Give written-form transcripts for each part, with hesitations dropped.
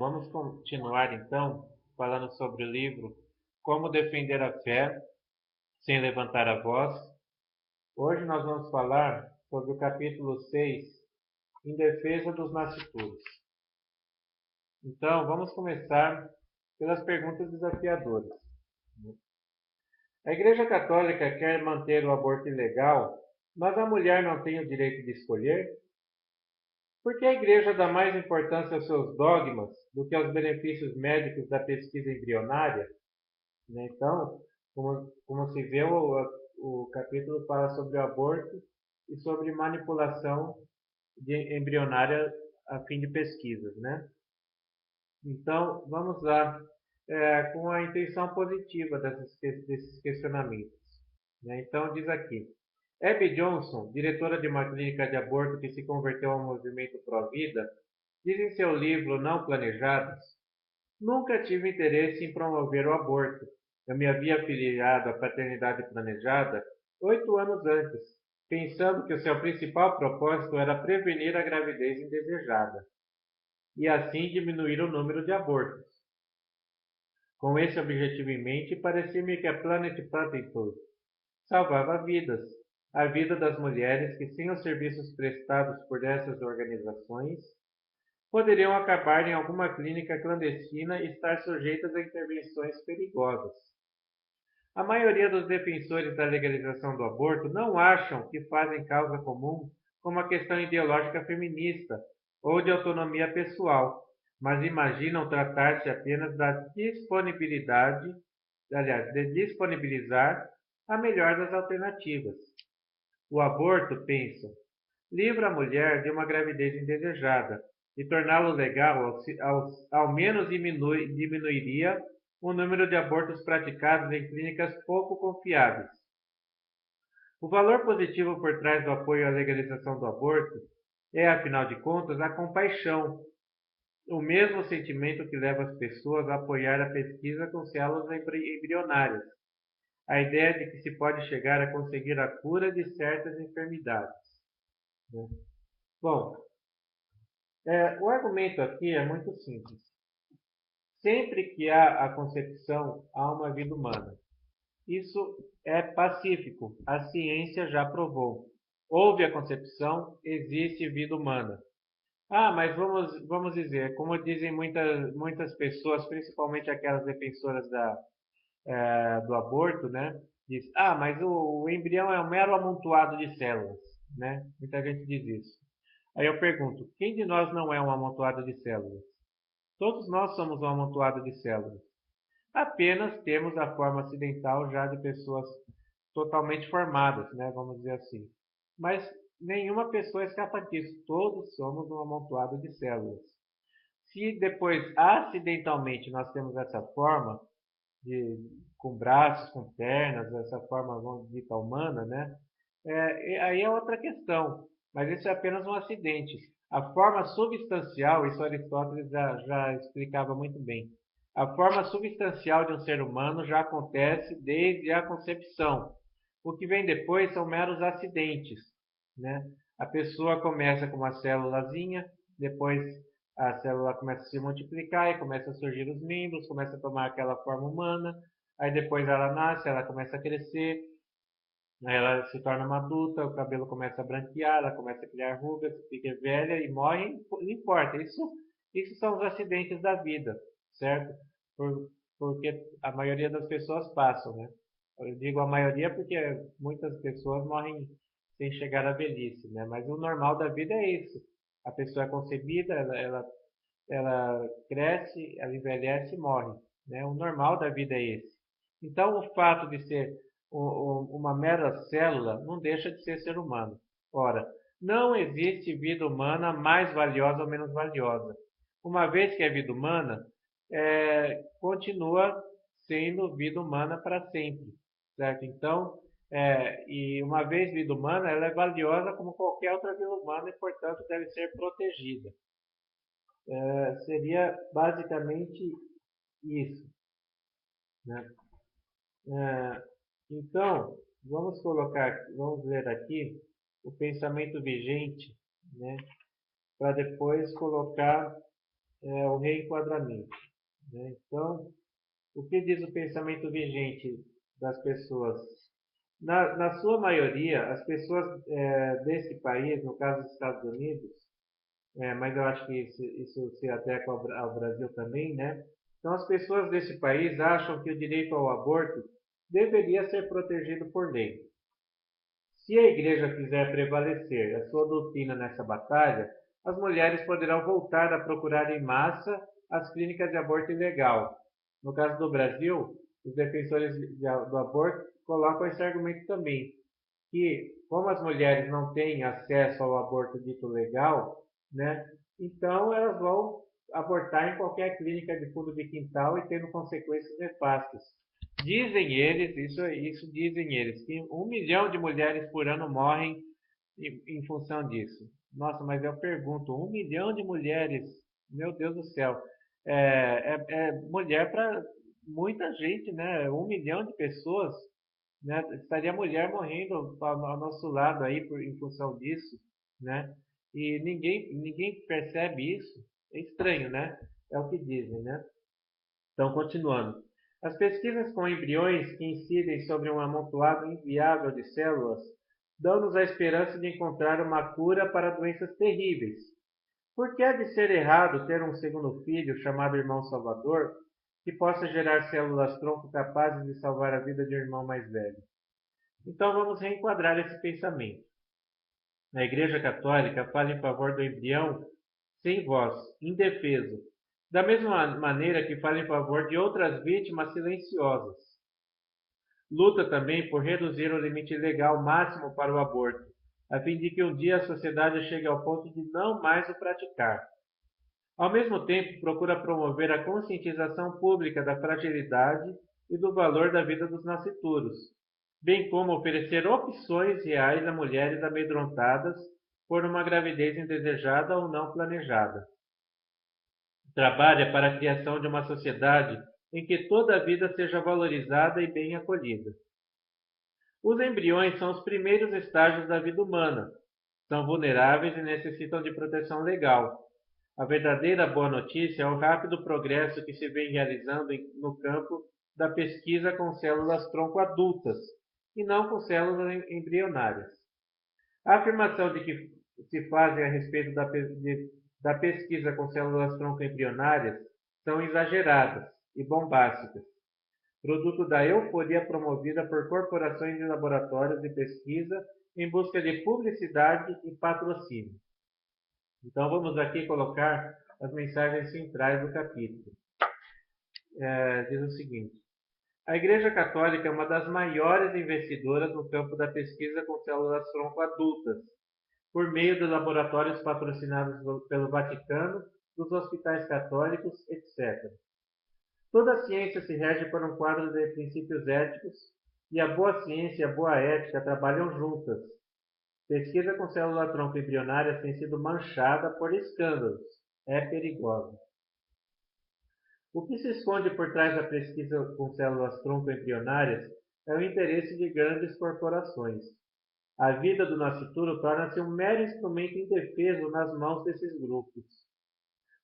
Vamos continuar então falando sobre o livro Como Defender a Fé Sem Levantar a Voz. Hoje nós vamos falar sobre o capítulo 6, Em Defesa dos Nascituros. Então, vamos começar pelas perguntas desafiadoras. A Igreja Católica quer manter o aborto ilegal, mas a mulher não tem o direito de escolher? Por que a Igreja dá mais importância aos seus dogmas do que aos benefícios médicos da pesquisa embrionária? Então, como se vê, o capítulo fala sobre o aborto e sobre manipulação embrionária a fim de pesquisas, né? Então, vamos lá, com a intenção positiva desses questionamentos. Né? Então, diz aqui, Abby Johnson, diretora de uma clínica de aborto que se converteu ao movimento pró-vida, diz em seu livro Não Planejados: nunca tive interesse em promover o aborto. Eu me havia afiliado à paternidade planejada 8 anos antes, pensando que o seu principal propósito era prevenir a gravidez indesejada e assim diminuir o número de abortos. Com esse objetivo em mente, parecia-me que a Planet Parenthood salvava vidas, a vida das mulheres que, sem os serviços prestados por essas organizações, poderiam acabar em alguma clínica clandestina e estar sujeitas a intervenções perigosas. A maioria dos defensores da legalização do aborto não acham que fazem causa comum com uma questão ideológica feminista ou de autonomia pessoal, mas imaginam tratar-se apenas da disponibilidade, de disponibilizar a melhor das alternativas. O aborto, pensam, livra a mulher de uma gravidez indesejada, e torná-lo legal ao menos diminuiria o número de abortos praticados em clínicas pouco confiáveis. O valor positivo por trás do apoio à legalização do aborto é, afinal de contas, a compaixão, o mesmo sentimento que leva as pessoas a apoiar a pesquisa com células embrionárias, a ideia de que se pode chegar a conseguir a cura de certas enfermidades. Bom, o argumento aqui é muito simples. Sempre que há a concepção, há uma vida humana. Isso é pacífico, a ciência já provou. Houve a concepção, existe vida humana. Mas vamos dizer, como dizem muitas pessoas, principalmente aquelas defensoras do aborto, né? Diz, mas o embrião é um mero amontoado de células, né? Muita gente diz isso. Aí eu pergunto, quem de nós não é um amontoado de células? Todos nós somos um amontoado de células. Apenas temos a forma acidental já de pessoas totalmente formadas, né? Vamos dizer assim. Mas nenhuma pessoa escapa disso. Todos somos um amontoado de células. Se depois, acidentalmente, nós temos essa forma, com braços, com pernas, essa forma, vamos dizer, humana, né? Aí é outra questão. Mas isso é apenas um acidente. A forma substancial, isso Aristóteles já explicava muito bem. A forma substancial de um ser humano já acontece desde a concepção. O que vem depois são meros acidentes, né? A pessoa começa com uma célulazinha, depois a célula começa a se multiplicar e começa a surgir os membros, começa a tomar aquela forma humana, aí depois ela nasce, ela começa a crescer, aí ela se torna uma adulta, o cabelo começa a branquear, ela começa a criar rugas, fica velha e morre, não importa. Isso são os acidentes da vida, certo? Porque a maioria das pessoas passam, né? Eu digo a maioria porque muitas pessoas morrem sem chegar à velhice, né? Mas o normal da vida é isso. A pessoa é concebida, ela cresce, ela envelhece e morre, né? O normal da vida é esse. Então, o fato de ser uma mera célula não deixa de ser ser humano. Ora, não existe vida humana mais valiosa ou menos valiosa. Uma vez que é vida humana, continua sendo vida humana para sempre, certo? Então, e uma vez vida humana, ela é valiosa como qualquer outra vida humana e, portanto, deve ser protegida. Seria basicamente isso, né? Então, vamos ver aqui o pensamento vigente, né? Para depois colocar o reenquadramento, né? Então, o que diz o pensamento vigente das pessoas? Na sua maioria, as pessoas desse país, no caso dos Estados Unidos, mas eu acho que isso se adequa ao Brasil também, né? Então, as pessoas desse país acham que o direito ao aborto deveria ser protegido por lei. Se a Igreja quiser prevalecer a sua doutrina nessa batalha, as mulheres poderão voltar a procurar em massa as clínicas de aborto ilegal. No caso do Brasil, os defensores do aborto colocam esse argumento também, que como as mulheres não têm acesso ao aborto dito legal, né, então elas vão abortar em qualquer clínica de fundo de quintal e tendo consequências nefastas. Dizem eles, isso dizem eles, que 1 milhão de mulheres por ano morrem em função disso. Nossa, mas eu pergunto, 1 milhão de mulheres, meu Deus do céu, é mulher para muita gente, né? 1 milhão de pessoas, né? Estaria a mulher morrendo ao nosso lado aí em função disso, né? E ninguém percebe isso. É estranho, né? É o que dizem, né? Então, continuando. As pesquisas com embriões que incidem sobre um amontoado inviável de células dão-nos a esperança de encontrar uma cura para doenças terríveis. Por que há de ser errado ter um segundo filho, chamado irmão Salvador, que possa gerar células-tronco capazes de salvar a vida de um irmão mais velho? Então vamos reenquadrar esse pensamento. A Igreja Católica fala em favor do embrião sem voz, indefeso, da mesma maneira que fala em favor de outras vítimas silenciosas. Luta também por reduzir o limite legal máximo para o aborto, a fim de que um dia a sociedade chegue ao ponto de não mais o praticar. Ao mesmo tempo, procura promover a conscientização pública da fragilidade e do valor da vida dos nascituros, bem como oferecer opções reais a mulheres amedrontadas por uma gravidez indesejada ou não planejada. Trabalha para a criação de uma sociedade em que toda a vida seja valorizada e bem acolhida. Os embriões são os primeiros estágios da vida humana. São vulneráveis e necessitam de proteção legal. A verdadeira boa notícia é o rápido progresso que se vem realizando no campo da pesquisa com células-tronco adultas e não com células embrionárias. A afirmação de que se fazem a respeito da pesquisa com células-tronco embrionárias são exageradas e bombásticas, produto da euforia promovida por corporações e laboratórios de pesquisa em busca de publicidade e patrocínio. Então vamos aqui colocar as mensagens centrais do capítulo. Diz o seguinte: a Igreja Católica é uma das maiores investidoras no campo da pesquisa com células-tronco adultas, por meio de laboratórios patrocinados pelo Vaticano, dos hospitais católicos, etc. Toda a ciência se rege por um quadro de princípios éticos, e a boa ciência e a boa ética trabalham juntas. Pesquisa com célula-tronco embrionárias tem sido manchada por escândalos. É perigosa. O que se esconde por trás da pesquisa com células-tronco embrionárias é o interesse de grandes corporações. A vida do nascituro torna-se um mero instrumento indefeso nas mãos desses grupos.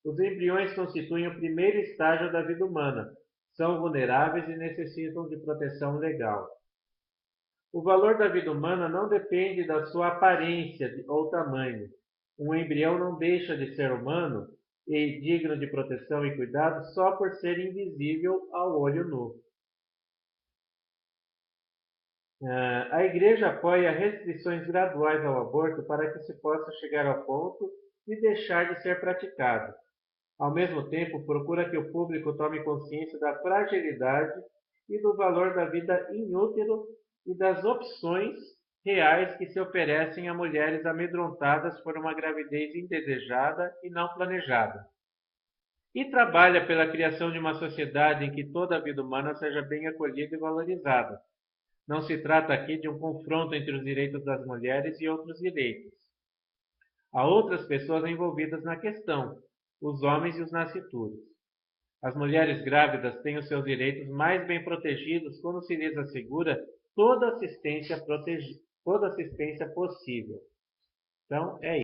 Os embriões constituem o primeiro estágio da vida humana, são vulneráveis e necessitam de proteção legal. O valor da vida humana não depende da sua aparência ou tamanho. Um embrião não deixa de ser humano e digno de proteção e cuidado só por ser invisível ao olho nu. A Igreja apoia restrições graduais ao aborto para que se possa chegar ao ponto de deixar de ser praticado. Ao mesmo tempo, procura que o público tome consciência da fragilidade e do valor da vida in útero e das opções reais que se oferecem a mulheres amedrontadas por uma gravidez indesejada e não planejada. E trabalha pela criação de uma sociedade em que toda a vida humana seja bem acolhida e valorizada. Não se trata aqui de um confronto entre os direitos das mulheres e outros direitos. Há outras pessoas envolvidas na questão, os homens e os nascituros. As mulheres grávidas têm os seus direitos mais bem protegidos quando se lhes assegura toda assistência possível. Então, é isso.